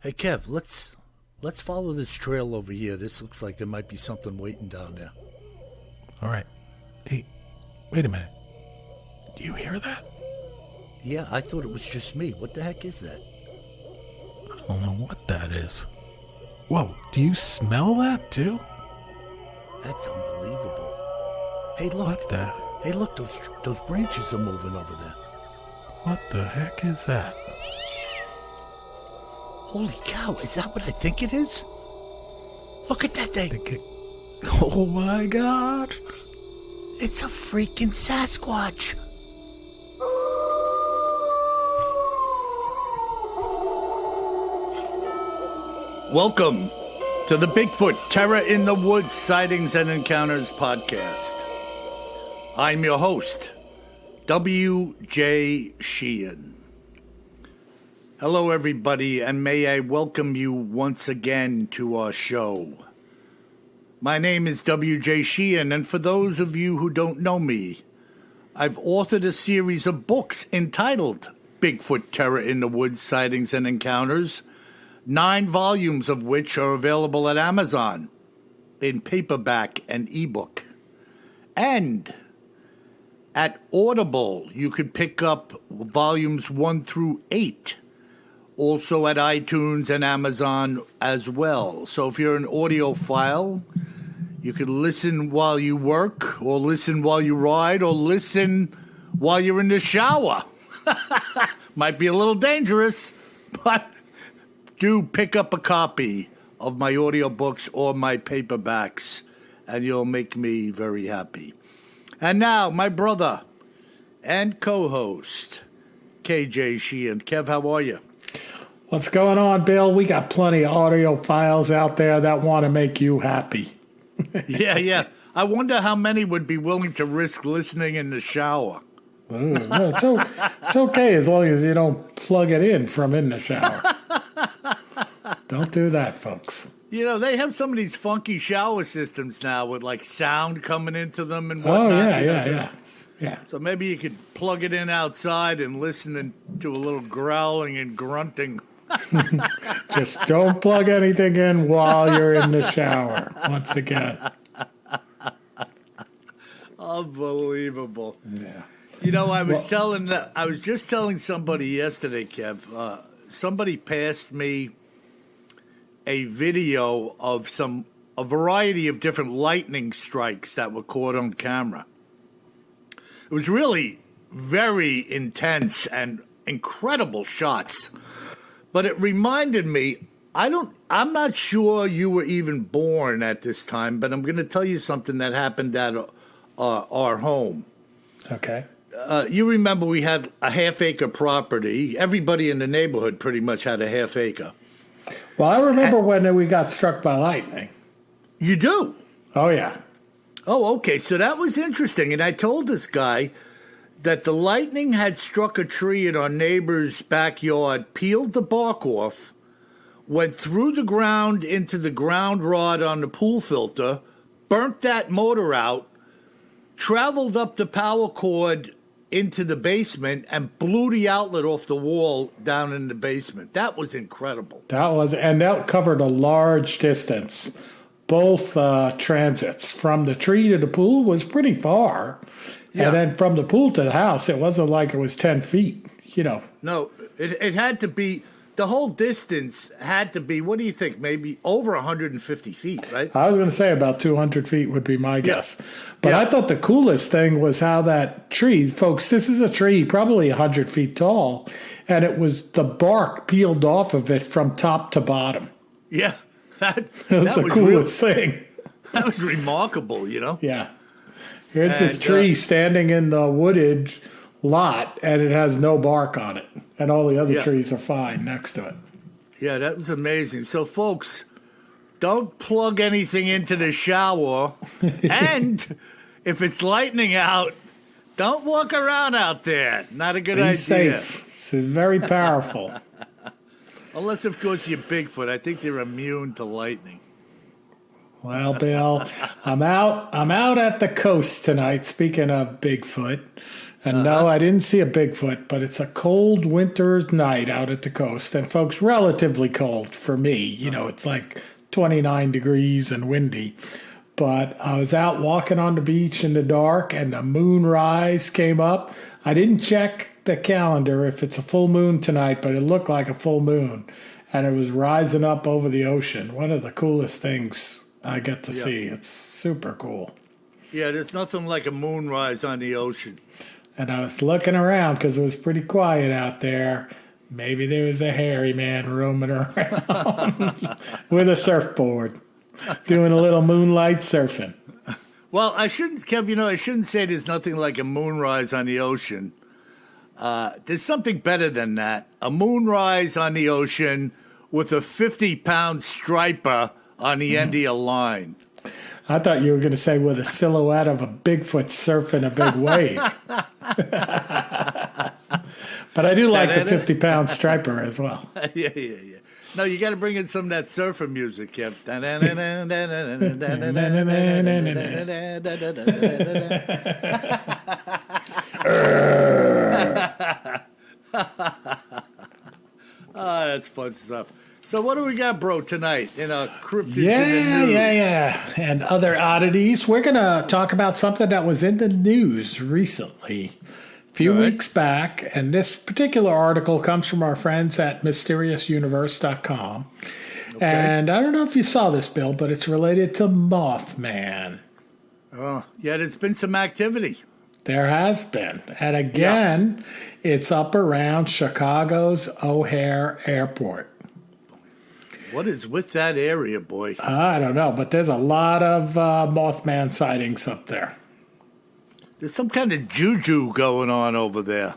Hey Kev, let's follow this trail over here. This looks like there might be something waiting down there. All right. Hey, wait a minute. Do you hear that? Yeah, I thought it was just me. What the heck is that? I don't know what that is. Whoa, do you smell that too? That's unbelievable. Hey, look. What the? Hey, look, those branches are moving over there. What the heck is that? Holy cow, is that what I think it is? Look at that thing. Oh my God. It's a freaking Sasquatch. Welcome to the Bigfoot Terror in the Woods Sightings and Encounters podcast. I'm your host, W.J. Sheehan. Hello, everybody, and may I welcome you once again to our show. My name is W.J. Sheehan, and for those of you who don't know me, I've authored a series of books entitled Bigfoot Terror in the Woods Sightings and Encounters, 9 volumes of which are available at Amazon in paperback and ebook. And at Audible, you could pick up volumes 1 through 8. Also at iTunes and Amazon as well. So if you're an audiophile, you can listen while you work, or listen while you ride, or listen while you're in the shower. Might be a little dangerous, but do pick up a copy of my audiobooks or my paperbacks, and you'll make me very happy. And now, my brother and co-host, KJ Sheehan. Kev, how are you? What's going on, Bill? We got plenty of audio files out there that want to make you happy. Yeah. I wonder how many would be willing to risk listening in the shower. Well, it's okay as long as you don't plug it in from in the shower. Don't do that, folks. You know, they have some of these funky shower systems now with, like, sound coming into them and whatnot. Oh, yeah. So maybe you could plug it in outside and listen to a little growling and grunting. Just don't plug anything in while you're in the shower, once again. Unbelievable. Yeah. You know, I was just telling somebody yesterday, Kev, somebody passed me a video of a variety of different lightning strikes that were caught on camera. It was really very intense and incredible shots. But it reminded me, I'm not sure you were even born at this time, but I'm going to tell you something that happened at our home. Okay. You remember we had a half-acre property. Everybody in the neighborhood pretty much had a half-acre. Well, I remember when we got struck by lightning. You do? Oh, yeah. Oh, okay. So that was interesting. And I told this guy that the lightning had struck a tree in our neighbor's backyard, peeled the bark off, went through the ground into the ground rod on the pool filter, burnt that motor out, traveled up the power cord into the basement, and blew the outlet off the wall down in the basement. That was incredible. And that covered a large distance. Both transits from the tree to the pool was pretty far. Yeah. And then from the pool to the house, it wasn't like it was 10 feet, you know. No, it had to be, the whole distance had to be, what do you think, maybe over 150 feet, right? I was going to say about 200 feet would be my guess. But I thought the coolest thing was how that tree, folks, this is a tree probably 100 feet tall, and it was the bark peeled off of it from top to bottom. Yeah. That was the coolest thing. That was remarkable, you know? Yeah. Here's this tree standing in the wooded lot, and it has no bark on it. And all the other trees are fine next to it. Yeah, that was amazing. So, folks, don't plug anything into the shower. And if it's lightning out, don't walk around out there. Not a good idea. Be safe. This is very powerful. Unless, of course, you're Bigfoot. I think they're immune to lightning. Well, Bill, I'm out at the coast tonight. Speaking of Bigfoot, and no, I didn't see a Bigfoot, but it's a cold winter's night out at the coast, and folks, relatively cold for me. You know, it's like 29 degrees and windy. But I was out walking on the beach in the dark, and the moonrise came up. I didn't check the calendar if it's a full moon tonight, but it looked like a full moon, and it was rising up over the ocean. One of the coolest things I get to see. It's super cool. Yeah, there's nothing like a moonrise on the ocean. And I was looking around because it was pretty quiet out there. Maybe there was a hairy man roaming around with a surfboard, doing a little moonlight surfing. Well, I shouldn't, Kev, I shouldn't say there's nothing like a moonrise on the ocean. There's something better than that. A moonrise on the ocean with a 50-pound striper on the end of your line. I thought you were going to say with a silhouette of a Bigfoot surfing a big wave. But I do like the 50-pound striper as well. Yeah. No, you got to bring in some of that surfer music, Kev. That's fun stuff. So what do we got, bro, tonight in cryptids in the news? Yeah. And other oddities. We're going to talk about something that was in the news recently, a few weeks back. And this particular article comes from our friends at mysteriousuniverse.com. Okay. And I don't know if you saw this, Bill, but it's related to Mothman. Oh, yeah, there's been some activity. There has been. And again, it's up around Chicago's O'Hare Airport. What is with that area, boy? I don't know, but there's a lot of Mothman sightings up there. There's some kind of juju going on over there.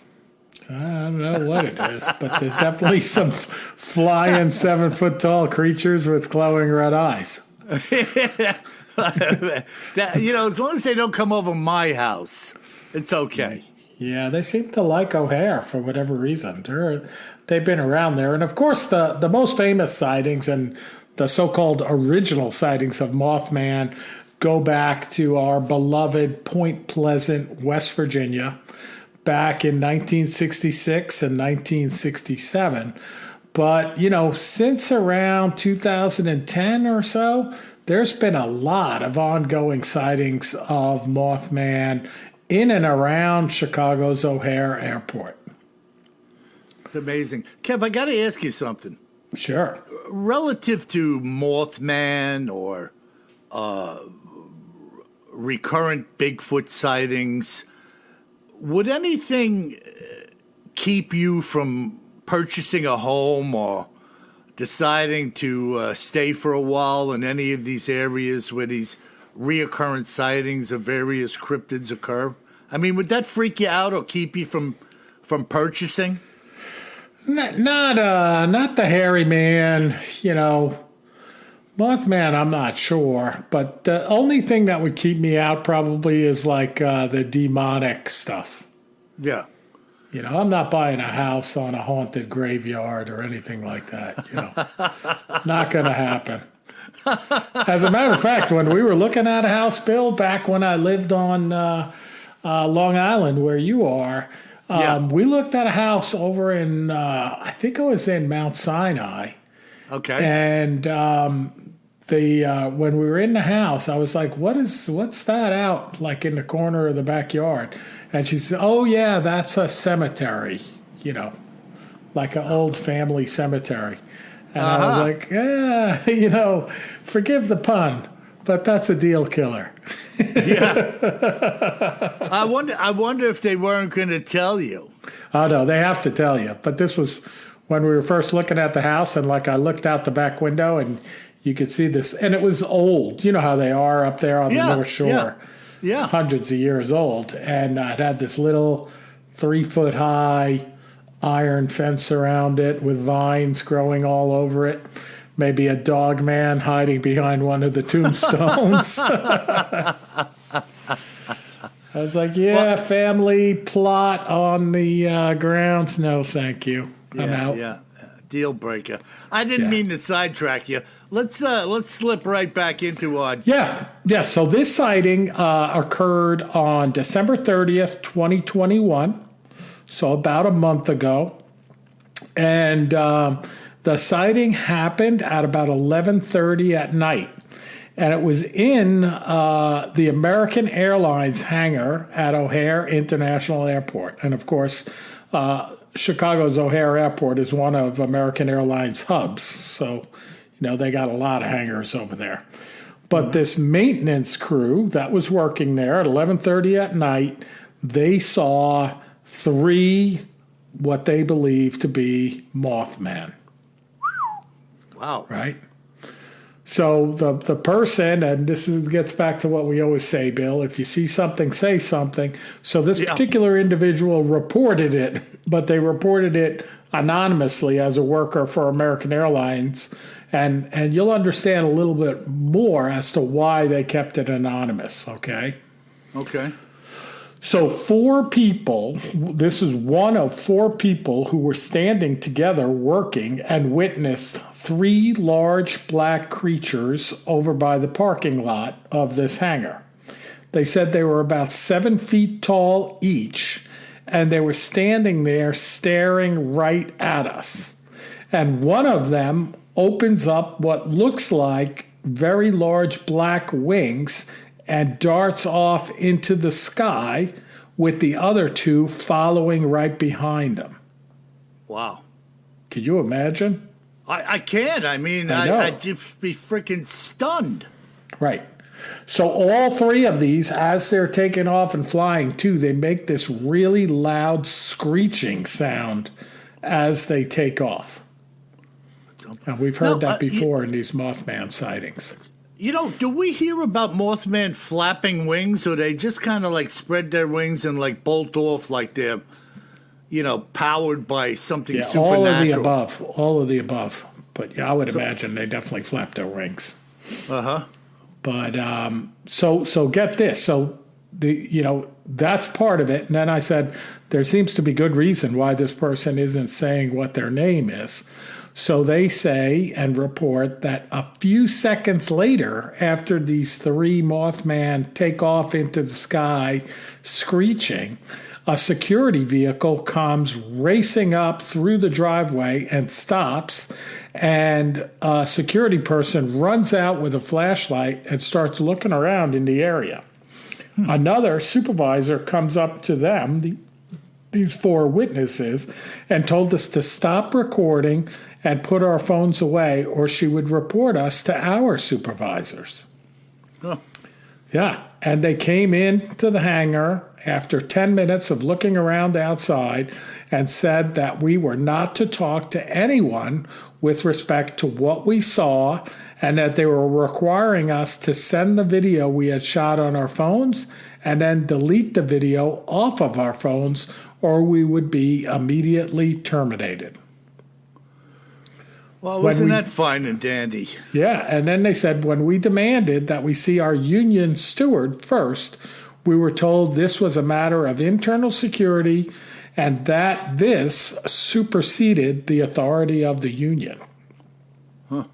I don't know what it is, but there's definitely some flying 7-foot-tall creatures with glowing red eyes. As long as they don't come over my house, it's okay. Yeah, they seem to like O'Hare for whatever reason. They've been around there. And, of course, the most famous sightings and the so-called original sightings of Mothman go back to our beloved Point Pleasant, West Virginia, back in 1966 and 1967. But, since around 2010 or so, there's been a lot of ongoing sightings of Mothman in and around Chicago's O'Hare Airport. It's amazing. Kev, I got to ask you something. Sure. Relative to Mothman or recurrent Bigfoot sightings, would anything keep you from purchasing a home or deciding to stay for a while in any of these areas where these reoccurrent sightings of various cryptids occur? I mean, would that freak you out or keep you from purchasing? Not the hairy man, Mothman, I'm not sure. But the only thing that would keep me out probably is like the demonic stuff. Yeah. I'm not buying a house on a haunted graveyard or anything like that. Not going to happen. As a matter of fact, when we were looking at a house, Bill, back when I lived on Long Island, where you are, we looked at a house over in, I think it was in Mount Sinai. Okay. And when we were in the house, I was like, what's that out like in the corner of the backyard? And she said, oh, yeah, that's a cemetery, like an old family cemetery. And I was like, forgive the pun, but that's a deal killer. Yeah. I wonder if they weren't going to tell you. Oh, no, they have to tell you. But this was when we were first looking at the house, and I looked out the back window, and you could see this. And it was old. You know how they are up there on the North Shore. Yeah. Hundreds of years old. And it had this little 3-foot-high iron fence around it with vines growing all over it. Maybe a dog man hiding behind one of the tombstones. I was like, family plot on the grounds. No, thank you. I'm out. Yeah. deal breaker. I didn't mean to sidetrack you. Let's slip right back into Yeah. So this sighting occurred on December 30th, 2021. So about a month ago. And the sighting happened at about 11:30 at night. And it was in the American Airlines hangar at O'Hare International Airport. And of course, Chicago's O'Hare Airport is one of American Airlines' hubs. So, they got a lot of hangars over there. But this maintenance crew that was working there at 11:30 at night, they saw 3 what they believe to be Mothman. Wow. Right? So the person, and gets back to what we always say, Bill, if you see something, say something. So this particular individual reported it, but they reported it anonymously as a worker for American Airlines. And you'll understand a little bit more as to why they kept it anonymous, okay? Okay. So 4 people, this is one of 4 people who were standing together working and witnessed 3 large black creatures over by the parking lot of this hangar. They said they were about 7 feet tall each, and they were standing there staring right at us. And one of them opens up what looks like very large black wings and darts off into the sky with the other 2 following right behind him. Wow. Could you imagine? I can't. I mean, I'd just be freaking stunned. Right. So all 3 of these, as they're taking off and flying too, they make this really loud screeching sound as they take off. And we've heard that before in these Mothman sightings. Do we hear about Mothman flapping wings, or they just kind of like spread their wings and like bolt off like they're, powered by something supernatural? All of the above. But I would imagine they definitely flap their wings. Uh-huh. But so get this. So that's part of it. And then I said, there seems to be good reason why this person isn't saying what their name is. So they say and report that a few seconds later, after these 3 Mothman take off into the sky screeching, a security vehicle comes racing up through the driveway and stops, and a security person runs out with a flashlight and starts looking around in the area. Another supervisor comes up to them, these 4 witnesses, and told us to stop recording and put our phones away, or she would report us to our supervisors. Huh. Yeah, and they came in to the hangar after 10 minutes of looking around outside and said that we were not to talk to anyone with respect to what we saw, and that they were requiring us to send the video we had shot on our phones and then delete the video off of our phones, or we would be immediately terminated. Well, wasn't that fine and dandy? Yeah, and then they said when we demanded that we see our union steward first, we were told this was a matter of internal security and that this superseded the authority of the union. Huh.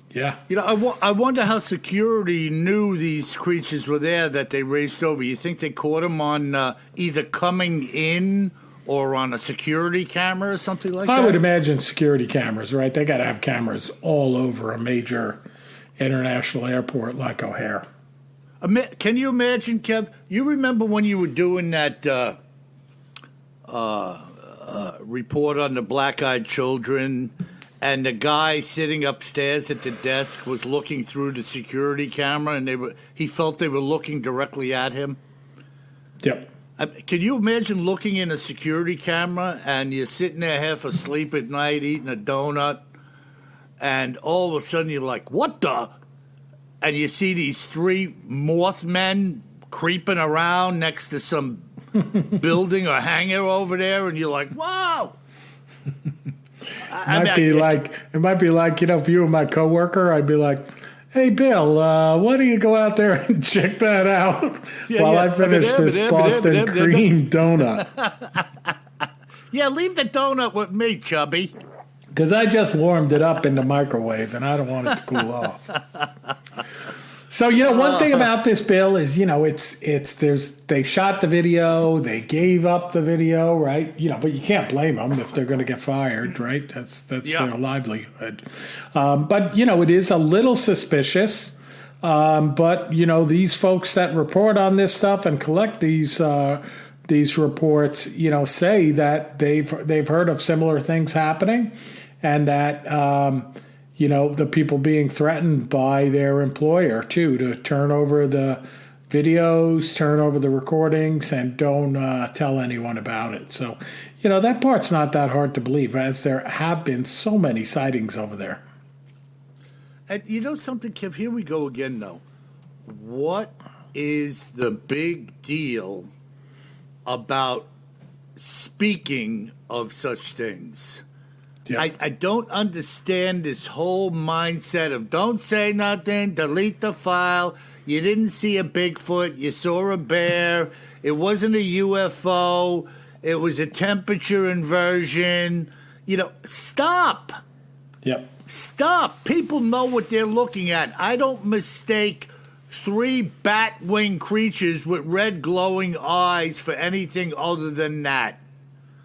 Yeah. I wonder how security knew these creatures were there that they raced over. You think they caught them on either coming in or on a security camera or something like that? I would imagine security cameras, right? They got to have cameras all over a major international airport like O'Hare. Can you imagine, Kev? You remember when you were doing that report on the black-eyed children, and the guy sitting upstairs at the desk was looking through the security camera, and he felt they were looking directly at him? Yep. Can you imagine looking in a security camera and you're sitting there half asleep at night eating a donut, and all of a sudden you're like, what the? And you see these 3 Mothmen creeping around next to some building or hangar over there, and you're like, wow. It might be like, if you were my coworker, I'd be like, hey, Bill, why don't you go out there and check that out while I finish this Boston cream donut? Yeah, leave the donut with me, chubby. Because I just warmed it up in the microwave, and I don't want it to cool off. So, one thing about this, Bill, is, they shot the video, they gave up the video, right? But you can't blame them if they're going to get fired, right? That's their livelihood. But, it is a little suspicious. But, these folks that report on this stuff and collect these reports, say that they've heard of similar things happening, and that, the people being threatened by their employer, too, to turn over the videos, turn over the recordings, and don't tell anyone about it. So, that part's not that hard to believe, as there have been so many sightings over there. And you know something, Kev? Here we go again, though. What is the big deal about speaking of such things? Yep. I don't understand this whole mindset of don't say nothing, delete the file. You didn't see a Bigfoot. You saw a bear. It wasn't a UFO. It was a temperature inversion. Stop. Yep. Stop. People know what they're looking at. I don't mistake 3 bat-winged creatures with red glowing eyes for anything other than that.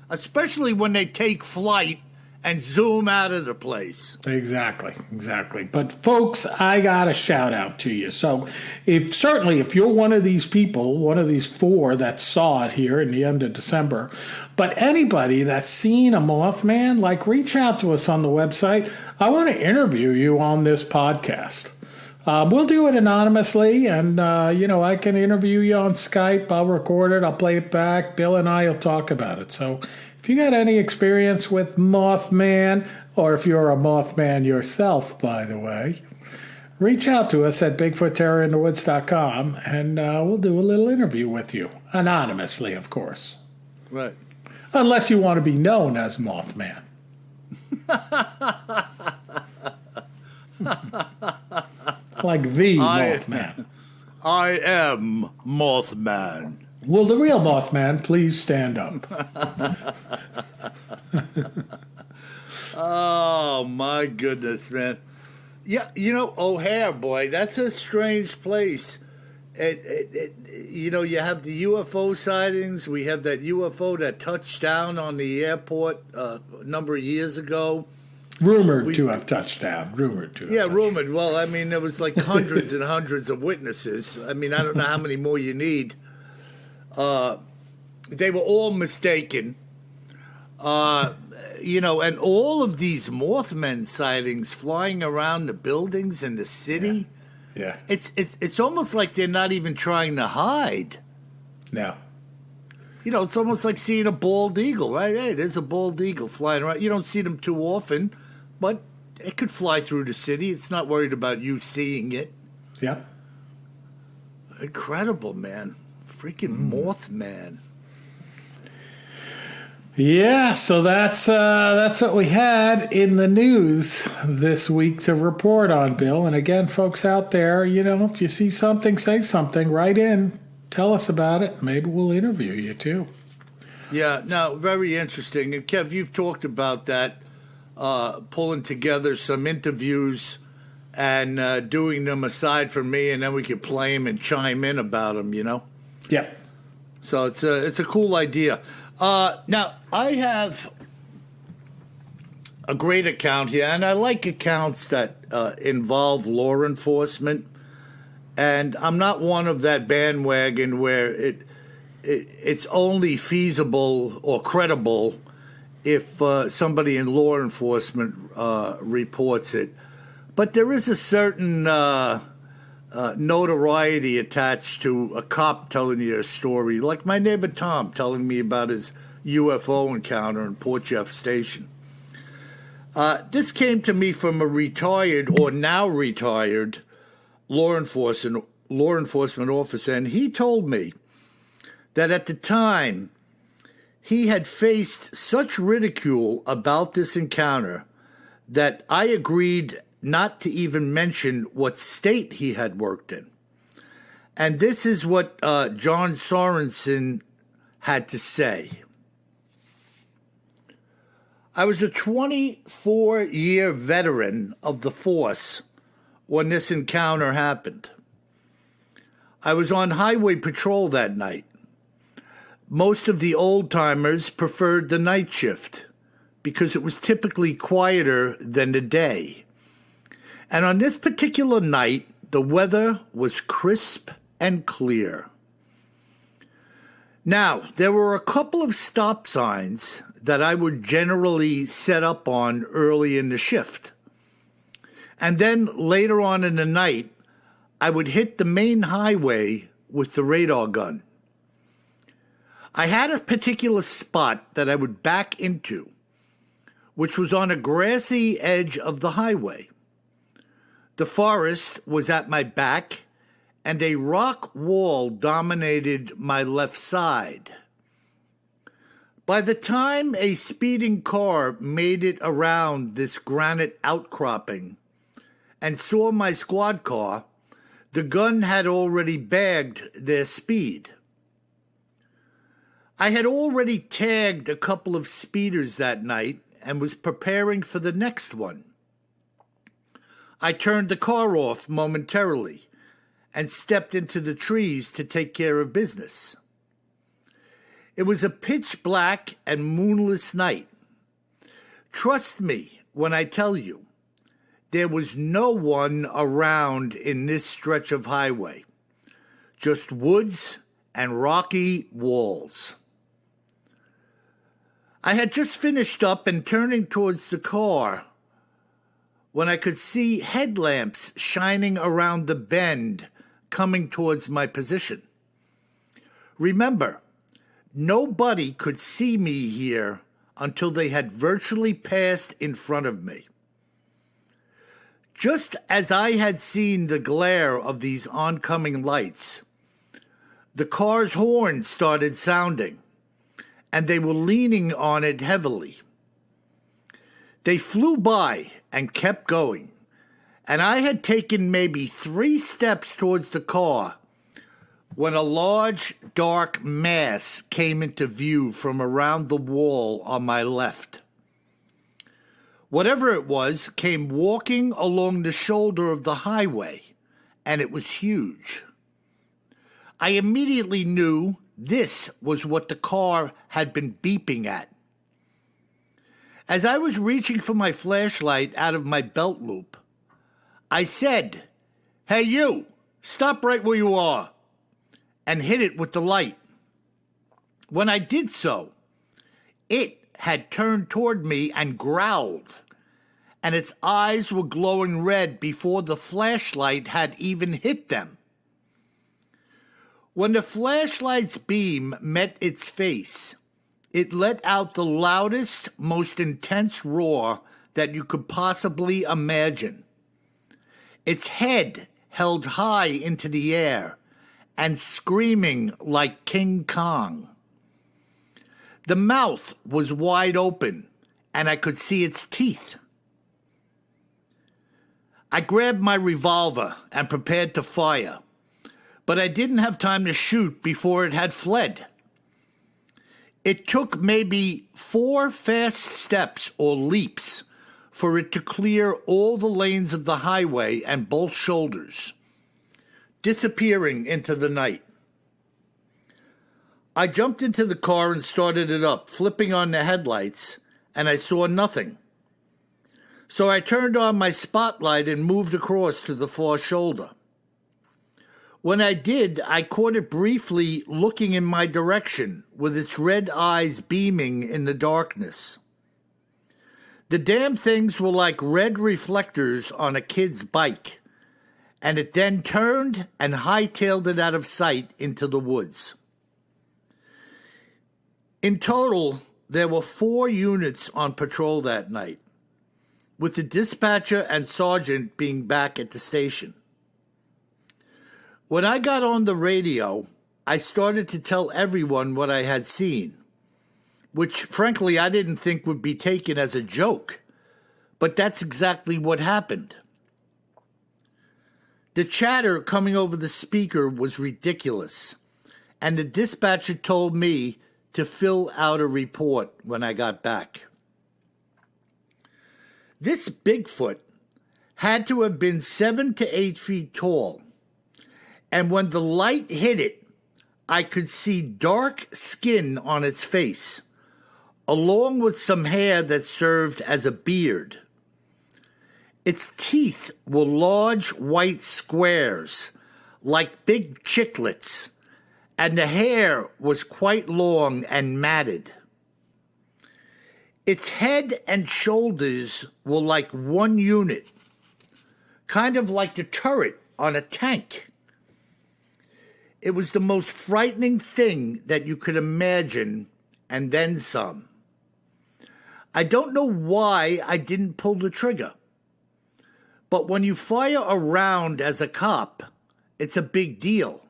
Especially when they take flight and zoom out of the place. Exactly. But folks, I got a shout out to you. So if you're one of these people, one of these 4 that saw it here in the end of December, but anybody that's seen a Mothman, reach out to us on the website. I want to interview you on this podcast. We'll do it anonymously, and, I can interview you on Skype. I'll record it. I'll play it back. Bill and I will talk about it. So if you got any experience with Mothman, or if you're a Mothman yourself, by the way, reach out to us at BigfootTerrorInTheWoods.com, and we'll do a little interview with you. Anonymously, of course. Right. Unless you want to be known as Mothman. Like the Mothman. I am Mothman. Will the real Mothman please stand up? Oh, my goodness, man. Yeah, O'Hare, boy, that's a strange place. You have the UFO sightings. We have that UFO that touched down on the airport a number of years ago. Rumored to have touched down. Yeah, rumored. Well, I mean, there was hundreds and hundreds of witnesses. I mean, I don't know how many more you need. They were all mistaken. And all of these Mothman sightings flying around the buildings in the city. Yeah. It's almost like they're not even trying to hide. No. It's almost like seeing a bald eagle, right? Hey, there's a bald eagle flying around. You don't see them too often, but it could fly through the city. It's not worried about you seeing it. Yeah. Incredible, man. Freaking Mothman. Yeah, so that's what we had in the news this week to report on, Bill. And again, folks out there, if you see something, say something. Write in. Tell us about it. Maybe we'll interview you, too. Yeah, no, very interesting. And, Kev, you've talked about that, pulling together some interviews and doing them aside from me, and then we could play them and chime in about them, Yeah. So it's a cool idea. Now, I have a great account here, and I like accounts that involve law enforcement. And I'm not one of that bandwagon where it's only feasible or credible if somebody in law enforcement reports it. But there is a certain notoriety attached to a cop telling you a story, like my neighbor Tom telling me about his UFO encounter in Port Jeff Station. This came to me from a retired or now retired law enforcement officer, and he told me that at the time he had faced such ridicule about this encounter that I agreed not to even mention what state he had worked in. And this is what John Sorensen had to say. I was a 24-year veteran of the force when this encounter happened. I was on highway patrol that night. Most of the old-timers preferred the night shift because it was typically quieter than the day. And on this particular night, the weather was crisp and clear. Now, there were a couple of stop signs that I would generally set up on early in the shift. And then later on in the night, I would hit the main highway with the radar gun. I had a particular spot that I would back into, which was on a grassy edge of the highway. The forest was at my back, and a rock wall dominated my left side. By the time a speeding car made it around this granite outcropping and saw my squad car, the gun had already bagged their speed. I had already tagged a couple of speeders that night and was preparing for the next one. I turned the car off momentarily and stepped into the trees to take care of business. It was a pitch black and moonless night. Trust me when I tell you, there was no one around in this stretch of highway, just woods and rocky walls. I had just finished up and turning towards the car when I could see headlamps shining around the bend coming towards my position. Remember, nobody could see me here until they had virtually passed in front of me. Just as I had seen the glare of these oncoming lights, the car's horn started sounding, and they were leaning on it heavily. They flew by and kept going, and I had taken maybe 3 steps towards the car when a large, dark mass came into view from around the wall on my left. Whatever it was came walking along the shoulder of the highway, and it was huge. I immediately knew this was what the car had been beeping at. As I was reaching for my flashlight out of my belt loop, I said, "Hey you, stop right where you are," and hit it with the light. When I did so, it had turned toward me and growled, and its eyes were glowing red before the flashlight had even hit them. When the flashlight's beam met its face, it let out the loudest, most intense roar that you could possibly imagine. Its head held high into the air and screaming like King Kong. The mouth was wide open, and I could see its teeth. I grabbed my revolver and prepared to fire, but I didn't have time to shoot before it had fled. It took maybe 4 fast steps or leaps for it to clear all the lanes of the highway and both shoulders, disappearing into the night. I jumped into the car and started it up, flipping on the headlights, and I saw nothing. So I turned on my spotlight and moved across to the far shoulder. When I did, I caught it briefly looking in my direction, with its red eyes beaming in the darkness. The damn things were like red reflectors on a kid's bike, and it then turned and hightailed it out of sight into the woods. In total, there were 4 units on patrol that night, with the dispatcher and sergeant being back at the station. When I got on the radio, I started to tell everyone what I had seen, which frankly I didn't think would be taken as a joke, but that's exactly what happened. The chatter coming over the speaker was ridiculous, and the dispatcher told me to fill out a report when I got back. This Bigfoot had to have been 7 to 8 feet tall, and when the light hit it, I could see dark skin on its face, along with some hair that served as a beard. Its teeth were large white squares, like big chiclets, and the hair was quite long and matted. Its head and shoulders were like one unit, kind of like the turret on a tank. It was the most frightening thing that you could imagine, and then some. I don't know why I didn't pull the trigger, but when you fire a round as a cop, it's a big deal.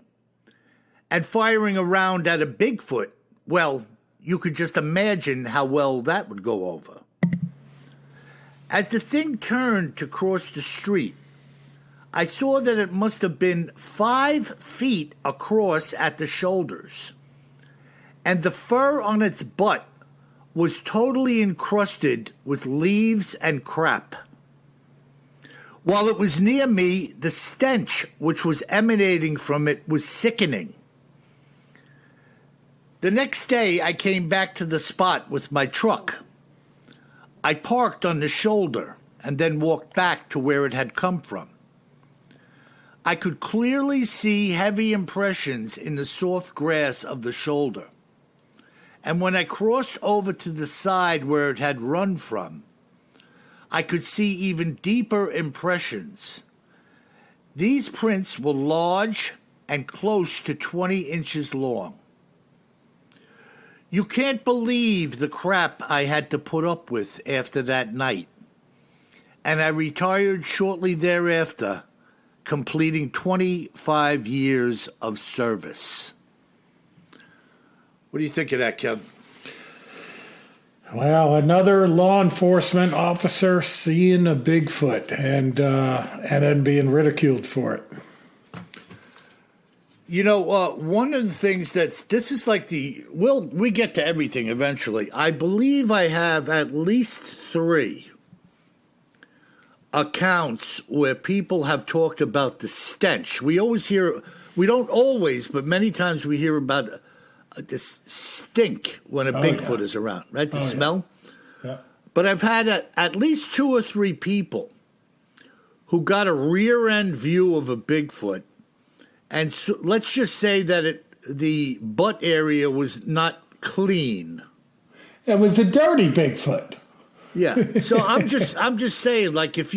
And firing a round at a Bigfoot, well, you could just imagine how well that would go over. As the thing turned to cross the street, I saw that it must have been 5 feet across at the shoulders, and the fur on its butt was totally encrusted with leaves and crap. While it was near me, the stench which was emanating from it was sickening. The next day, I came back to the spot with my truck. I parked on the shoulder and then walked back to where it had come from. I could clearly see heavy impressions in the soft grass of the shoulder. And when I crossed over to the side where it had run from, I could see even deeper impressions. These prints were large and close to 20 inches long. You can't believe the crap I had to put up with after that night. And I retired shortly thereafter, completing 25 years of service. What do you think of that, Kev? Well, another law enforcement officer seeing a Bigfoot and then being ridiculed for it. You know, one of the things this is like we get to everything eventually. I believe I have at least 3 accounts where people have talked about the stench. We don't always, but many times we hear about this stink when a Bigfoot is around, right? The smell. Yeah. But I've had at least 2 or 3 people who got a rear end view of a Bigfoot. And so, let's just say that the butt area was not clean. It was a dirty Bigfoot. Yeah. So I'm just saying, like, if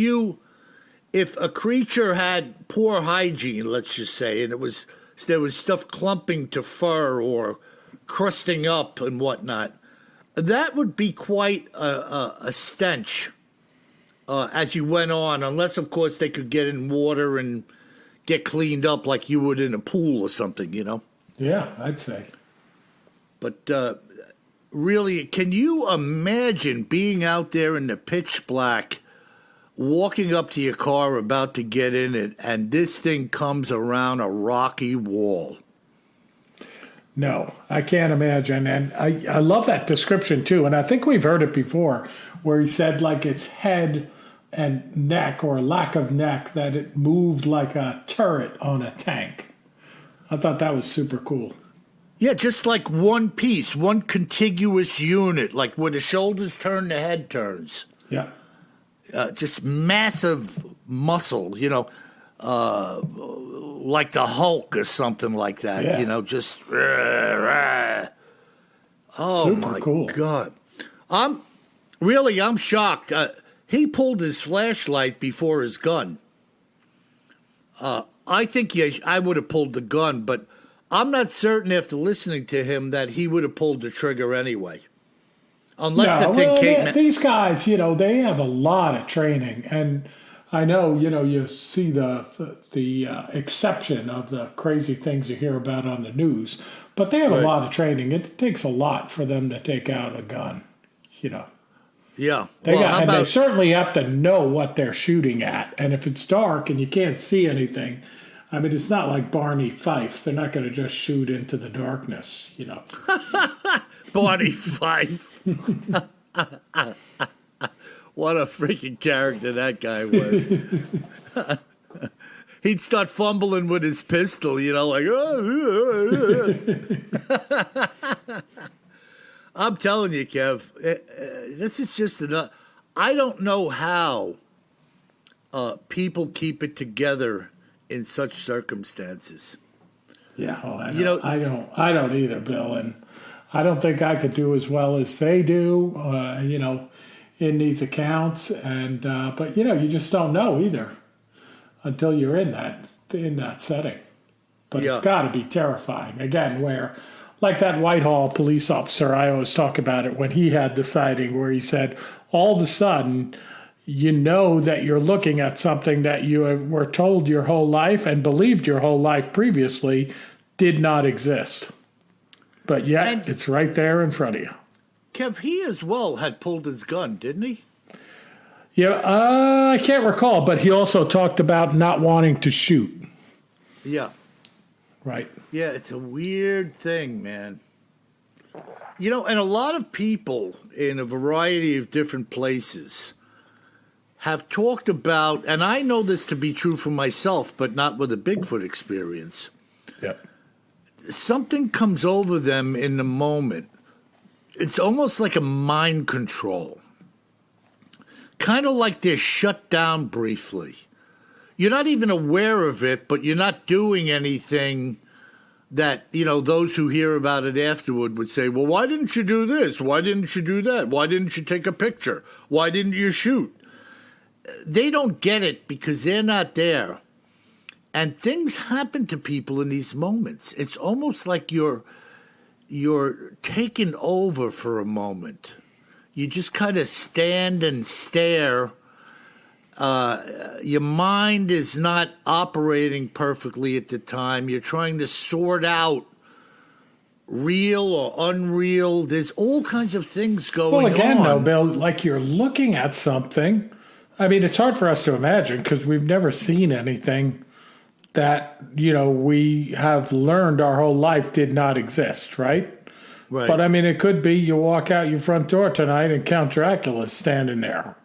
a creature had poor hygiene, let's just say, and there was stuff clumping to fur or crusting up and whatnot, that would be quite a stench as you went on, unless, of course, they could get in water and get cleaned up like you would in a pool or something, you know? Yeah, I'd say. But really, can you imagine being out there in the pitch black, walking up to your car about to get in it, and this thing comes around a rocky wall? No, I can't imagine. And I love that description, too. And I think we've heard it before, where he said, like, its head and neck, or lack of neck, that it moved like a turret on a tank. I thought that was super cool. Yeah, just like one piece, one contiguous unit, like where the shoulders turn, the head turns. Yeah. Just massive muscle, you know, like the Hulk or something like that, you know, just... Oh, super my cool. God. I'm shocked. He pulled his flashlight before his gun. I think I would have pulled the gun, but I'm not certain after listening to him that he would have pulled the trigger anyway. Unless the thing came... These guys, you know, they have a lot of training. And I know, you know, you see the exception of the crazy things you hear about on the news. But they have a lot of training. It takes a lot for them to take out a gun, you know. Yeah. They certainly have to know what they're shooting at. And if it's dark and you can't see anything, I mean, it's not like Barney Fife. They're not going to just shoot into the darkness, you know. Barney Fife. What a freaking character that guy was. He'd start fumbling with his pistol, like, I'm telling you, Kev, this is just enough. I don't know how people keep it together in such circumstances. Yeah, I don't either, Bill, and I don't think I could do as well as they do, in these accounts, and but you just don't know either until you're in that setting. But It's got to be terrifying. Again, where like that Whitehall police officer, I always talk about it when he had the sighting where he said, all of a sudden, that you're looking at something that you were told your whole life and believed your whole life previously did not exist. But yet, it's right there in front of you. Kev, he as well had pulled his gun, didn't he? Yeah, I can't recall, but he also talked about not wanting to shoot. Yeah. Right. Yeah, it's a weird thing, man. And a lot of people in a variety of different places have talked about, and I know this to be true for myself, but not with a Bigfoot experience. Yep. Something comes over them in the moment. It's almost like a mind control. Kind of like they're shut down briefly. You're not even aware of it, but you're not doing anything that, those who hear about it afterward would say, well, why didn't you do this? Why didn't you do that? Why didn't you take a picture? Why didn't you shoot? They don't get it because they're not there. And things happen to people in these moments. It's almost like you're taken over for a moment. You just kind of stand and stare. Your mind is not operating perfectly at the time. You're trying to sort out real or unreal. There's all kinds of things going on. Well, again, though, Bill, like you're looking at something. I mean, it's hard for us to imagine because we've never seen anything that, we have learned our whole life did not exist, right? Right. But, I mean, it could be you walk out your front door tonight and Count Dracula's standing there,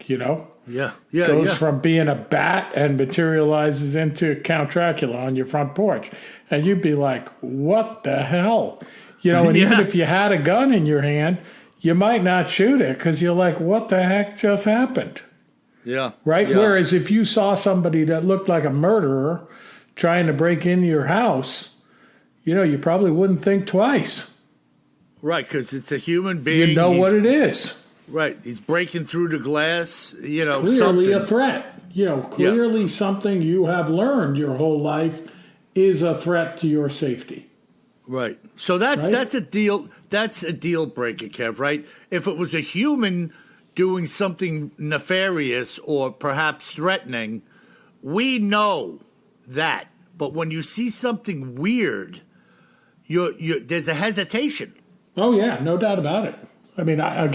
Yeah. Goes from being a bat and materializes into Count Dracula on your front porch. And you'd be like, what the hell? And even if you had a gun in your hand, you might not shoot it because you're like, what the heck just happened? Yeah. Right? Yeah. Whereas if you saw somebody that looked like a murderer trying to break into your house, you probably wouldn't think twice. Right, because it's a human being. You know what it is. Right. He's breaking through the glass, Clearly something. a threat. Clearly something you have learned your whole life is a threat to your safety. Right. So that's a deal. That's a deal breaker, Kev, right? If it was a human doing something nefarious or perhaps threatening, we know that. But when you see something weird, there's a hesitation. Oh, yeah, no doubt about it. I mean, I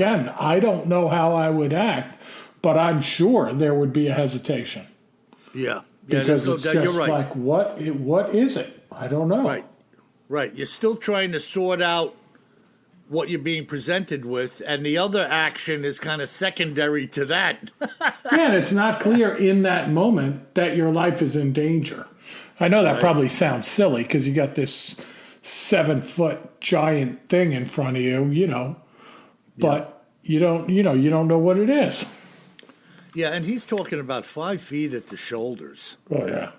don't know how I would act, but I'm sure there would be a hesitation. Yeah. Because it's just you're right. like, what is it? I don't know. Right. You're still trying to sort out what you're being presented with, and the other action is kind of secondary to that. And it's not clear in that moment that your life is in danger. I know that probably sounds silly because you got this 7-foot giant thing in front of you, but you don't know what it is. Yeah, and he's talking about 5 feet at the shoulders. Oh, yeah.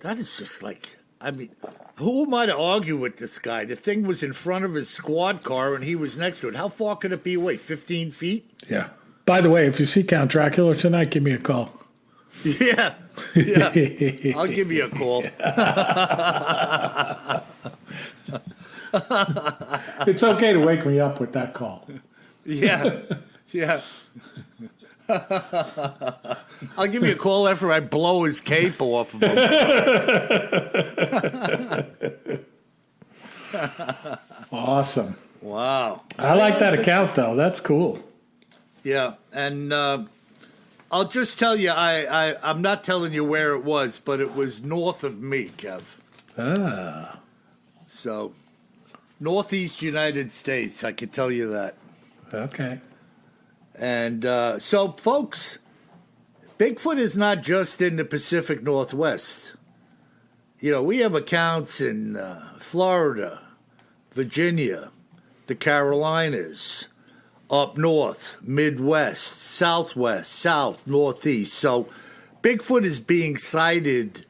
That is just like, I mean, who am I to argue with this guy? The thing was in front of his squad car and he was next to it. How far could it be away? 15 feet? Yeah. By the way, if you see Count Dracula tonight, give me a call. Yeah. I'll give you a call. It's okay to wake me up with that call. Yeah. I'll give you a call after I blow his cape off of him. Awesome. Wow. I like that account, though. That's cool. Yeah, and I'll just tell you, I'm not telling you where it was, but it was north of me, Kev. Ah. So, northeast United States, I can tell you that. Okay. And so, folks, Bigfoot is not just in the Pacific Northwest. You know, we have accounts in Florida, Virginia, the Carolinas, up north, Midwest, Southwest, South, Northeast. So Bigfoot is being sighted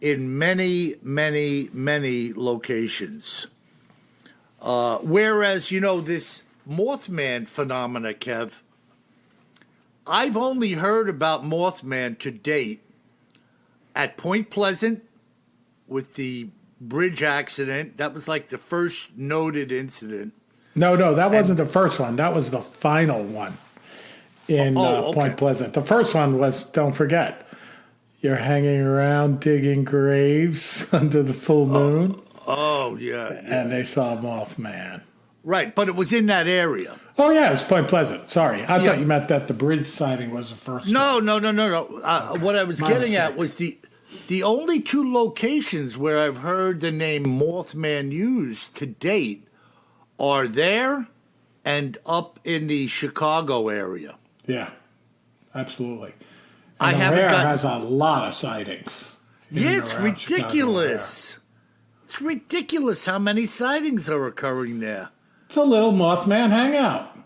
in many, many, many locations. Whereas, you know, this Mothman phenomena, Kev, I've only heard about Mothman to date at Point Pleasant with the bridge accident. That was like the first noted incident. No, that wasn't the first one. That was the final one in Point Pleasant. The first one was, don't forget, you're hanging around digging graves under the full moon. Yeah. And they saw Mothman. Right, but it was in that area. Oh, yeah, it was Point Pleasant. Sorry. I thought you meant that the bridge sighting was the first one. No. What I was getting at was the only two locations where I've heard the name Mothman used to date are there and up in the Chicago area. Yeah, absolutely. I haven't O'Hare has a lot of sightings. Yeah, it's ridiculous. It's ridiculous how many sightings are occurring there. It's a little Mothman hangout.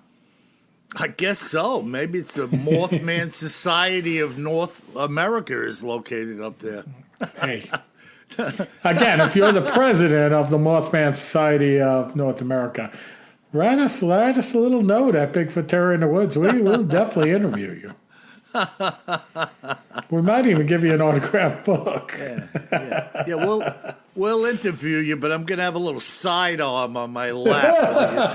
I guess so. Maybe it's the Mothman Society of North America is located up there. Hey. Again, if you're the president of the Mothman Society of North America, write us a little note at Bigfoot Terror in the Woods. We'll definitely interview you. We might even give you an autographed book. Yeah, we'll interview you, but I'm going to have a little sidearm on my lap while you're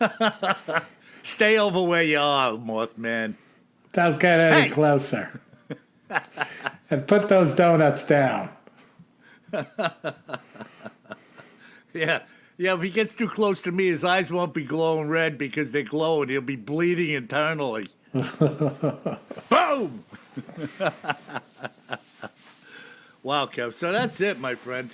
talking. Stay over where you are, Mothman. Don't get any closer. And put those donuts down. Yeah, if he gets too close to me, his eyes won't be glowing red because they're glowing. He'll be bleeding internally. Boom! Wow, Kev. So that's it, my friend.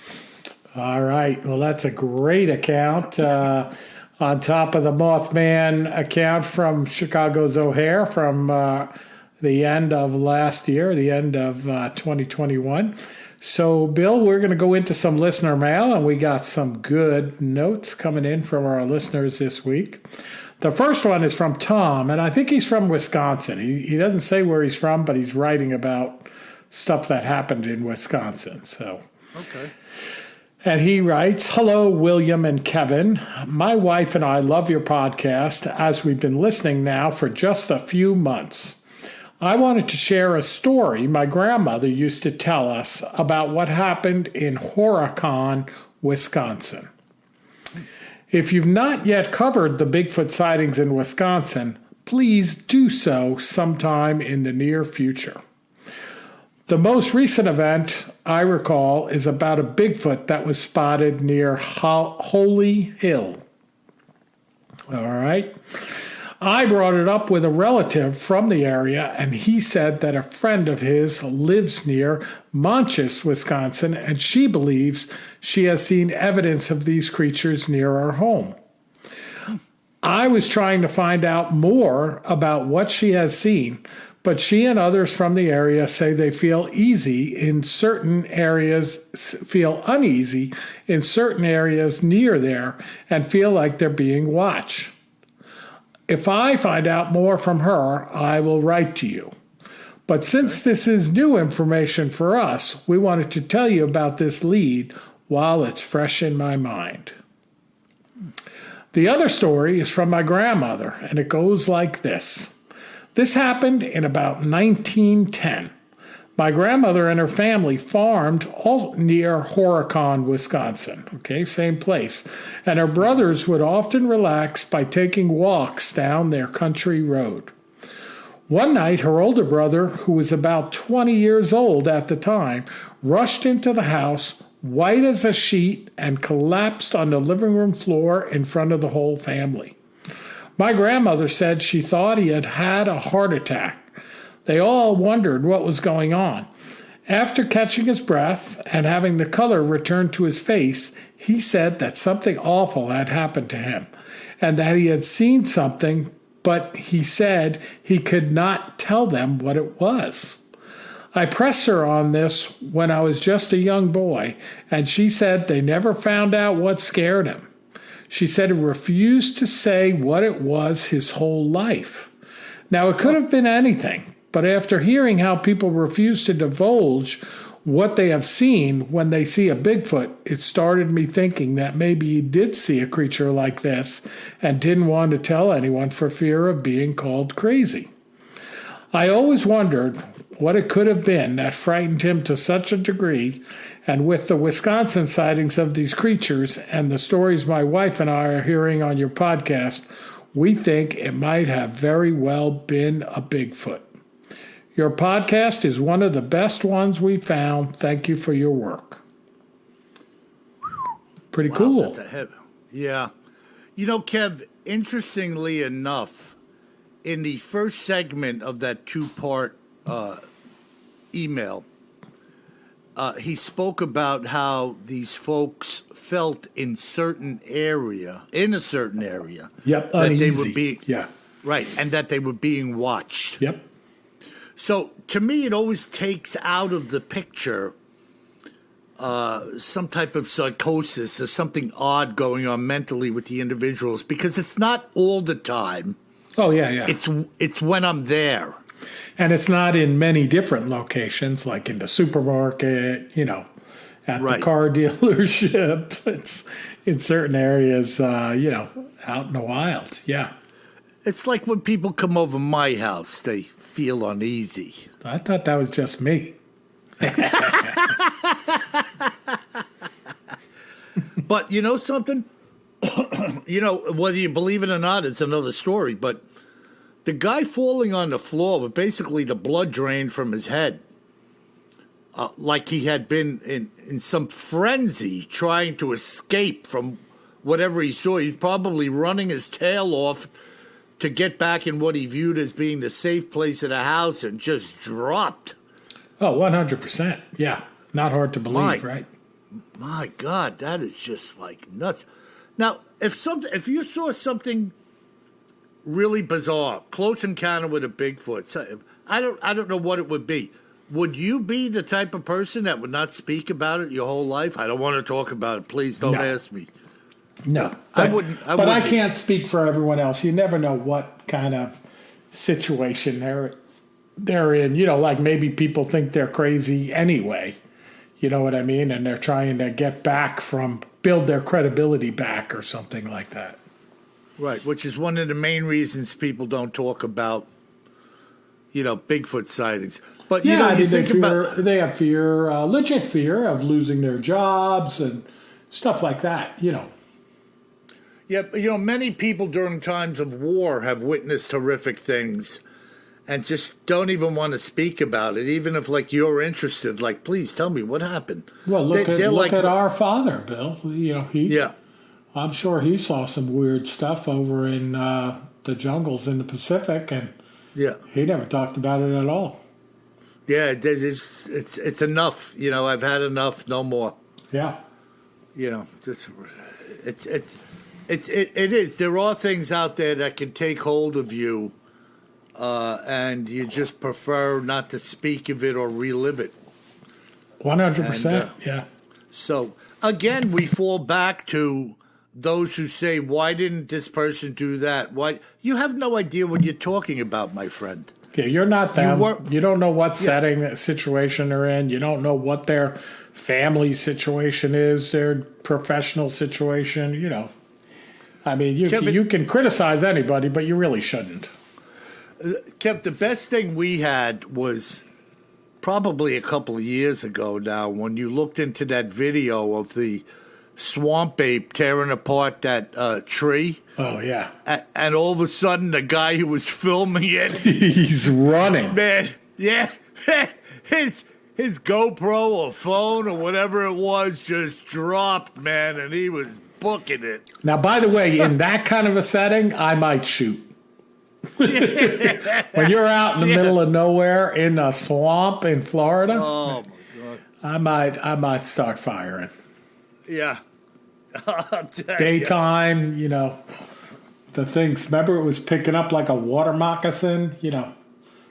All right. Well, that's a great account. On top of the Mothman account from Chicago's O'Hare from the end of last year, the end of 2021. So, Bill, we're going to go into some listener mail, and we got some good notes coming in from our listeners this week. The first one is from Tom, and I think he's from Wisconsin. He doesn't say where he's from, but he's writing about stuff that happened in Wisconsin. So, okay. And he writes, "Hello, William and Kevin. My wife and I love your podcast as we've been listening now for just a few months. I wanted to share a story my grandmother used to tell us about what happened in Horicon, Wisconsin. If you've not yet covered the Bigfoot sightings in Wisconsin, please do so sometime in the near future. The most recent event I recall is about a Bigfoot that was spotted near Holy Hill. All right. I brought it up with a relative from the area, and he said that a friend of his lives near Monches, Wisconsin, and she believes she has seen evidence of these creatures near our home. I was trying to find out more about what she has seen, but she and others from the area say they feel uneasy in certain areas near there and feel like they're being watched. If I find out more from her, I will write to you. But since this is new information for us, we wanted to tell you about this lead while it's fresh in my mind. The other story is from my grandmother, and it goes like this. This happened in about 1910. My grandmother and her family farmed all near Horicon, Wisconsin. Okay, same place. And her brothers would often relax by taking walks down their country road. One night, her older brother, who was about 20 years old at the time, rushed into the house, white as a sheet, and collapsed on the living room floor in front of the whole family. My grandmother said she thought he had had a heart attack. They all wondered what was going on. After catching his breath and having the color return to his face, he said that something awful had happened to him and that he had seen something but he said he could not tell them what it was. I pressed her on this when I was just a young boy, and she said they never found out what scared him. She said he refused to say what it was his whole life. Now, it could have been anything, but after hearing how people refuse to divulge what they have seen when they see a Bigfoot, it started me thinking that maybe he did see a creature like this and didn't want to tell anyone for fear of being called crazy. I always wondered what it could have been that frightened him to such a degree, and with the Wisconsin sightings of these creatures and the stories my wife and I are hearing on your podcast, we think it might have very well been a Bigfoot. Your podcast is one of the best ones we found. Thank you for your work. Pretty cool. That's a heavy. Yeah. You know, Kev, interestingly enough, in the first segment of that two-part email, he spoke about how these folks felt in a certain area, Yep, that uneasy. they were being Yeah. right, and that they were being watched. Yep. So to me, it always takes out of the picture some type of psychosis or something odd going on mentally with the individuals, because it's not all the time. Oh, yeah. It's when I'm there. And it's not in many different locations, like in the supermarket, at the car dealership. It's in certain areas, out in the wild. Yeah. It's like when people come over my house, they feel uneasy. I thought that was just me. But you know something? Whether you believe it or not, it's another story. But the guy falling on the floor with basically the blood drained from his head, like he had been in some frenzy trying to escape from whatever he saw. He's probably running his tail off to get back in what he viewed as being the safe place of the house, and just dropped. Oh, 100%. Yeah. Not hard to believe, right? My God, that is just like nuts. Now, if you saw something really bizarre, close encounter with a Bigfoot, so I don't know what it would be. Would you be the type of person that would not speak about it your whole life? I don't want to talk about it. Please don't ask me. No, I wouldn't. But I can't speak for everyone else. You never know what kind of situation they're in. Like maybe people think they're crazy anyway. You know what I mean? And they're trying to build their credibility back or something like that. Right, which is one of the main reasons people don't talk about, Bigfoot sightings. But they have fear, legit fear of losing their jobs and stuff like that. Yeah, many people during times of war have witnessed horrific things and just don't even want to speak about it, even if, you're interested. Please tell me what happened. Well, look at our father, Bill. Yeah. I'm sure he saw some weird stuff over in the jungles in the Pacific, and he never talked about it at all. Yeah, it's enough. I've had enough. No more. Yeah. It is. There are things out there that can take hold of you, and you just prefer not to speak of it or relive it. 100%. Yeah. So again, we fall back to those who say, "Why didn't this person do that?" Why? You have no idea what you're talking about, my friend. Yeah, you're not them. You don't know what situation they're in. You don't know what their family situation is, their professional situation. I mean, Kevin, you can criticize anybody, but you really shouldn't. Kev, the best thing we had was probably a couple of years ago now, when you looked into that video of the swamp ape tearing apart that tree. Oh, yeah. And all of a sudden, the guy who was filming it... He's running. Man, yeah. His GoPro or phone or whatever it was just dropped, man, and he was booking it. Now, by the way, in that kind of a setting, I might shoot. When you're out in the middle of nowhere in a swamp in Florida, oh my God, I might start firing. Yeah. Daytime, The things, remember it was picking up like a water moccasin,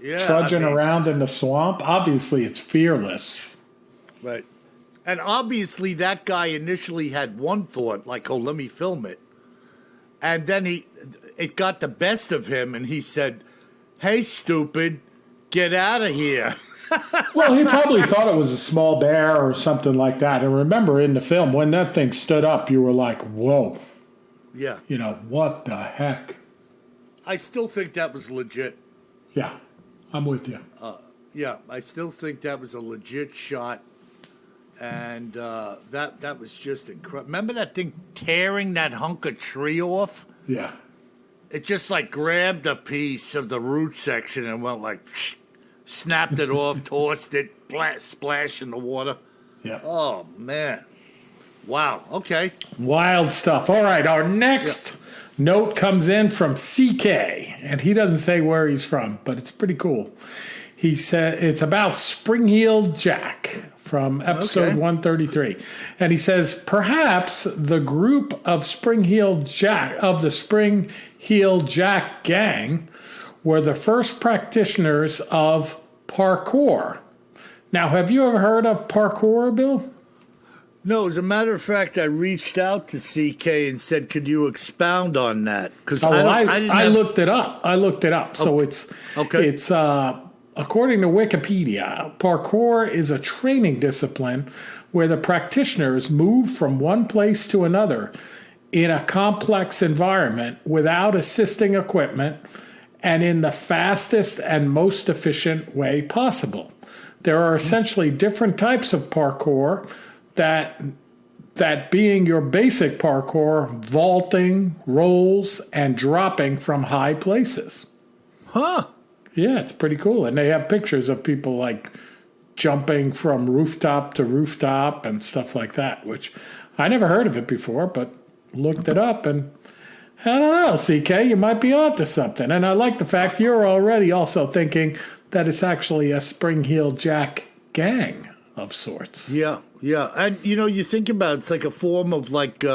trudging around in the swamp. Obviously, it's fearless. Right. And obviously that guy initially had one thought, like, oh, let me film it. And then it got the best of him, and he said, hey, stupid, get out of here. Well, he probably thought it was a small bear or something like that. And remember, in the film, when that thing stood up, you were like, whoa. Yeah. What the heck? I still think that was legit. Yeah, I'm with you. Yeah, I still think that was a legit shot. And that was just incredible. Remember that thing tearing that hunk of tree off? Yeah. It just like grabbed a piece of the root section and went like, snapped it off, tossed it, splash in the water. Yeah. Oh, man. Wow. Okay. Wild stuff. All right. Our next note comes in from CK, and he doesn't say where he's from, but it's pretty cool. He said it's about Spring-Heeled Jack from episode 133. And he says, perhaps the group of Spring-Heeled Jack, of the Spring-Heeled Jack gang, were the first practitioners of parkour. Now, have you ever heard of parkour, Bill? No, as a matter of fact, I reached out to CK and said, could you expound on that? Because I looked it up. So it's according to Wikipedia, parkour is a training discipline where the practitioners move from one place to another in a complex environment without assisting equipment and in the fastest and most efficient way possible. There are essentially different types of parkour, that being your basic parkour, vaulting, rolls, and dropping from high places. Huh. Yeah, it's pretty cool. And they have pictures of people like jumping from rooftop to rooftop and stuff like that, which I never heard of it before, but looked it up and I don't know, CK, you might be onto something. And I like the fact you're already also thinking that it's actually a Spring-Heeled Jack gang of sorts. Yeah. Yeah, and you think about it, it's like a form of like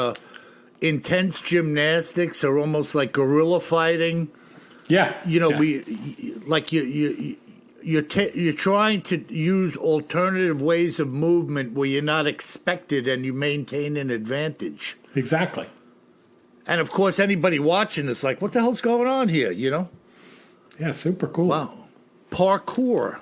intense gymnastics or almost like guerrilla fighting. Yeah, you're trying to use alternative ways of movement where you're not expected and you maintain an advantage. Exactly. And of course, anybody watching is like, "What the hell's going on here?" Yeah, super cool. Wow, parkour.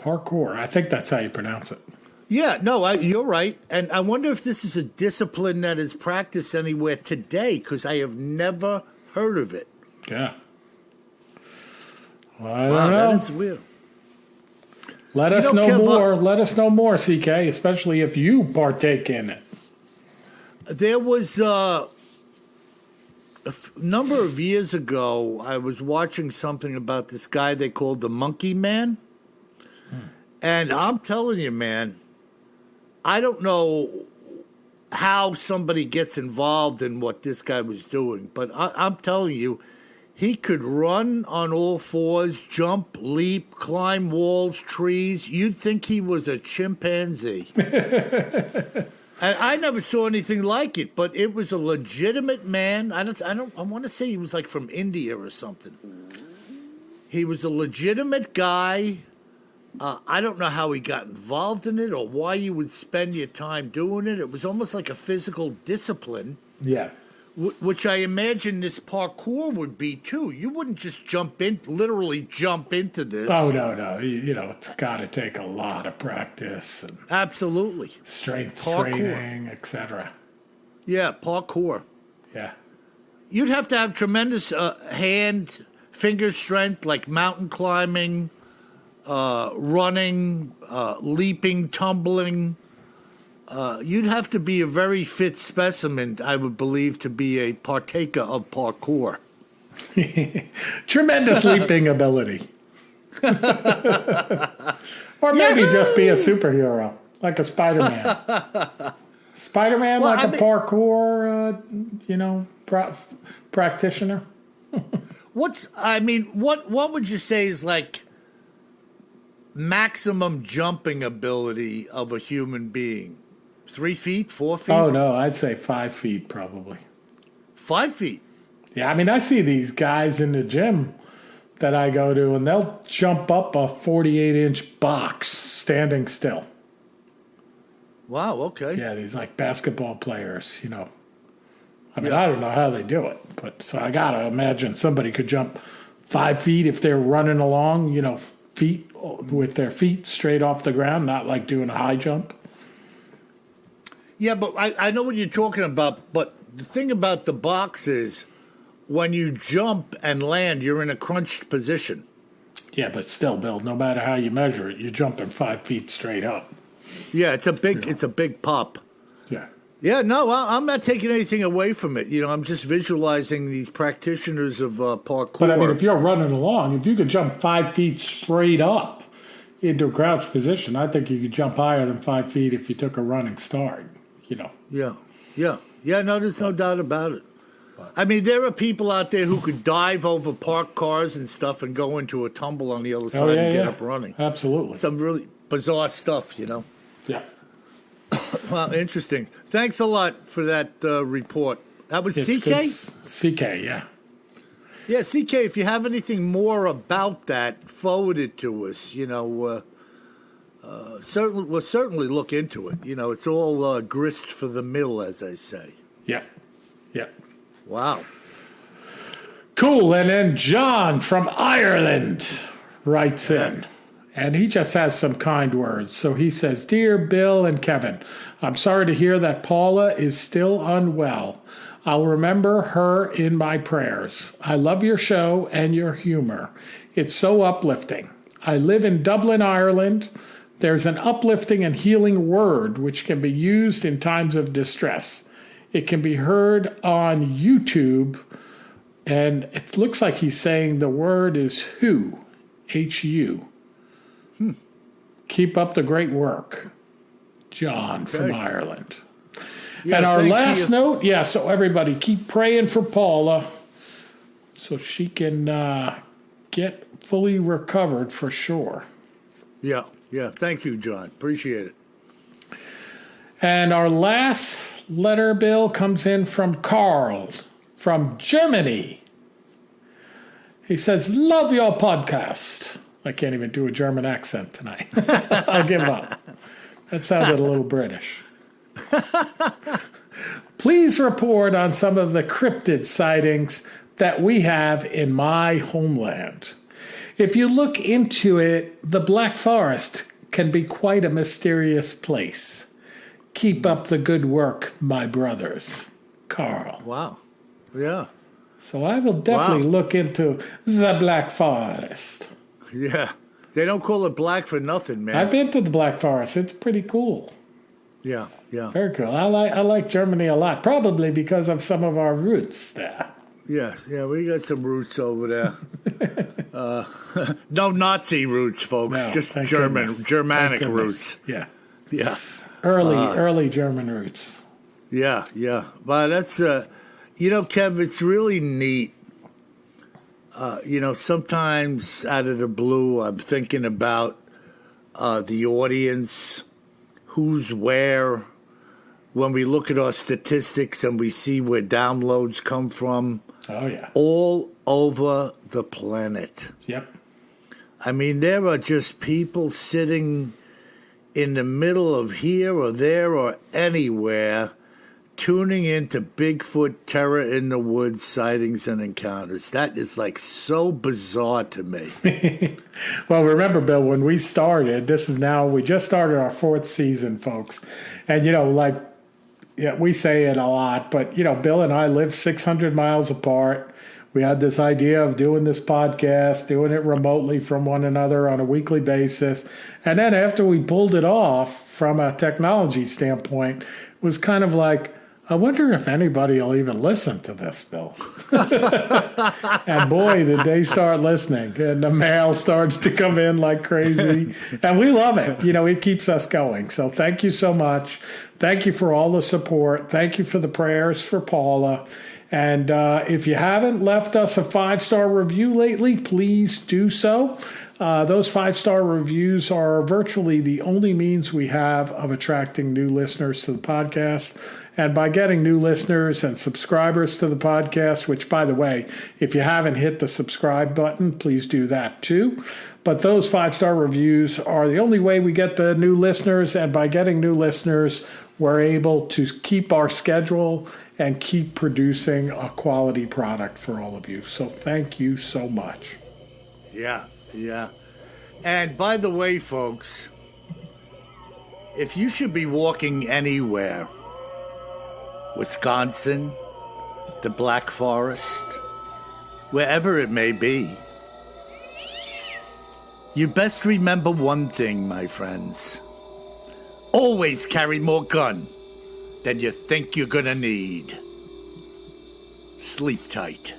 I think that's how you pronounce it. Yeah, no, you're right. And I wonder if this is a discipline that is practiced anywhere today, because I have never heard of it. Yeah. Well, I don't know. That is weird. Let us know more. Let us know more, CK, especially if you partake in it. There was a number of years ago, I was watching something about this guy they called the Monkey Man. And I'm telling you, man, I don't know how somebody gets involved in what this guy was doing, but I'm telling you, he could run on all fours, jump, leap, climb walls, trees. You'd think he was a chimpanzee. And I never saw anything like it, but it was a legitimate man. I want to say he was like from India or something. He was a legitimate guy. I don't know how he got involved in it or why you would spend your time doing it. It was almost like a physical discipline. Yeah. Which I imagine this parkour would be, too. You wouldn't just literally jump into this. Oh, no. It's got to take a lot of practice. And absolutely. Strength training, etc. Yeah, parkour. Yeah. You'd have to have tremendous finger strength, like mountain climbing, running, leaping, tumbling. You'd have to be a very fit specimen, I would believe, to be a partaker of parkour. Tremendous leaping ability. Or maybe just be a superhero, like a Spider-Man. Spider-Man, parkour, practitioner. What would you say is like maximum jumping ability of a human being? 3 feet, 4 feet? Oh, no, I'd say 5 feet probably. 5 feet? Yeah, I mean, I see these guys in the gym that I go to, and they'll jump up a 48-inch box standing still. Wow, okay. Yeah, these like basketball players, you know. I mean, I don't know how they do it, but so I got to imagine somebody could jump 5 feet if they're running along, you know, feet with their feet straight off the ground, not like doing a high jump. Yeah, but I know what you're talking about, but the thing about the box is when you jump and land, you're in a crunched position. Yeah, but still, Bill, no matter how you measure it, you're jumping 5 feet straight up. Yeah, it's a big pop. Yeah. Yeah, no, I'm not taking anything away from it. You know, I'm just visualizing these practitioners of parkour. But I mean, if you're running along, if you could jump 5 feet straight up into a crouched position, I think you could jump higher than 5 feet if you took a running start, you know. Yeah, no, there's no doubt about it. I mean, there are people out there who could dive over parked cars and stuff and go into a tumble on the other side and get up running. Absolutely. Some really bizarre stuff, you know. Yeah. Well, interesting. Thanks a lot for that report. That was CK? CK, yeah. Yeah, CK, if you have anything more about that, forward it to us. You know, we'll certainly look into it. You know, it's all grist for the mill, as I say. Yeah. Wow. Cool. And then John from Ireland writes in. And he just has some kind words. So he says, Dear Bill and Kevin, I'm sorry to hear that Paula is still unwell. I'll remember her in my prayers. I love your show and your humor. It's so uplifting. I live in Dublin, Ireland. There's an uplifting and healing word which can be used in times of distress. It can be heard on YouTube, and it looks like he's saying the word is who, H-U. Keep up the great work, John from Ireland. Yeah, and our last note, so everybody keep praying for Paula so she can get fully recovered for sure. Yeah. Thank you, John. Appreciate it. And our last letter, Bill, comes in from Carl from Germany. He says, love your podcast. I can't even do a German accent tonight. I give up. That sounded a little British. Please report on some of the cryptid sightings that we have in my homeland. If you look into it, the Black Forest can be quite a mysterious place. Keep up the good work, my brothers. Carl. Wow. Yeah. So I will definitely look into the Black Forest. Yeah. They don't call it black for nothing, man. I've been to the Black Forest. It's pretty cool. Yeah. Very cool. I like Germany a lot, probably because of some of our roots there. Yes, we got some roots over there. No Nazi roots, folks. No, just Germanic roots. Yeah. Early German roots. Yeah. But that's, Kev, it's really neat. Sometimes out of the blue, I'm thinking about the audience, who's where. When we look at our statistics and we see where downloads come from. Oh, yeah. All over the planet. Yep. I mean, there are just people sitting in the middle of here or there or anywhere tuning into Bigfoot Terror in the Woods sightings and encounters. That is like so bizarre to me. Well, remember, Bill, when we started, we just started our 4th season, folks. And, we say it a lot, but, Bill and I live 600 miles apart. We had this idea of doing this podcast, doing it remotely from one another on a weekly basis. And then after we pulled it off from a technology standpoint, it was kind of like, I wonder if anybody will even listen to this, Bill. And boy, did they start listening. And the mail starts to come in like crazy. And we love it. It keeps us going. So thank you so much. Thank you for all the support. Thank you for the prayers for Paula. And if you haven't left us a 5-star review lately, please do so. Those 5-star reviews are virtually the only means we have of attracting new listeners to the podcast. And by getting new listeners and subscribers to the podcast, which, by the way, if you haven't hit the subscribe button, please do that too. But those 5-star reviews are the only way we get the new listeners. And by getting new listeners, we're able to keep our schedule and keep producing a quality product for all of you. So thank you so much. Yeah. And by the way, folks, if you should be walking anywhere, Wisconsin, the Black Forest, wherever it may be, you best remember one thing, my friends. Always carry more gun than you think you're gonna need. Sleep tight.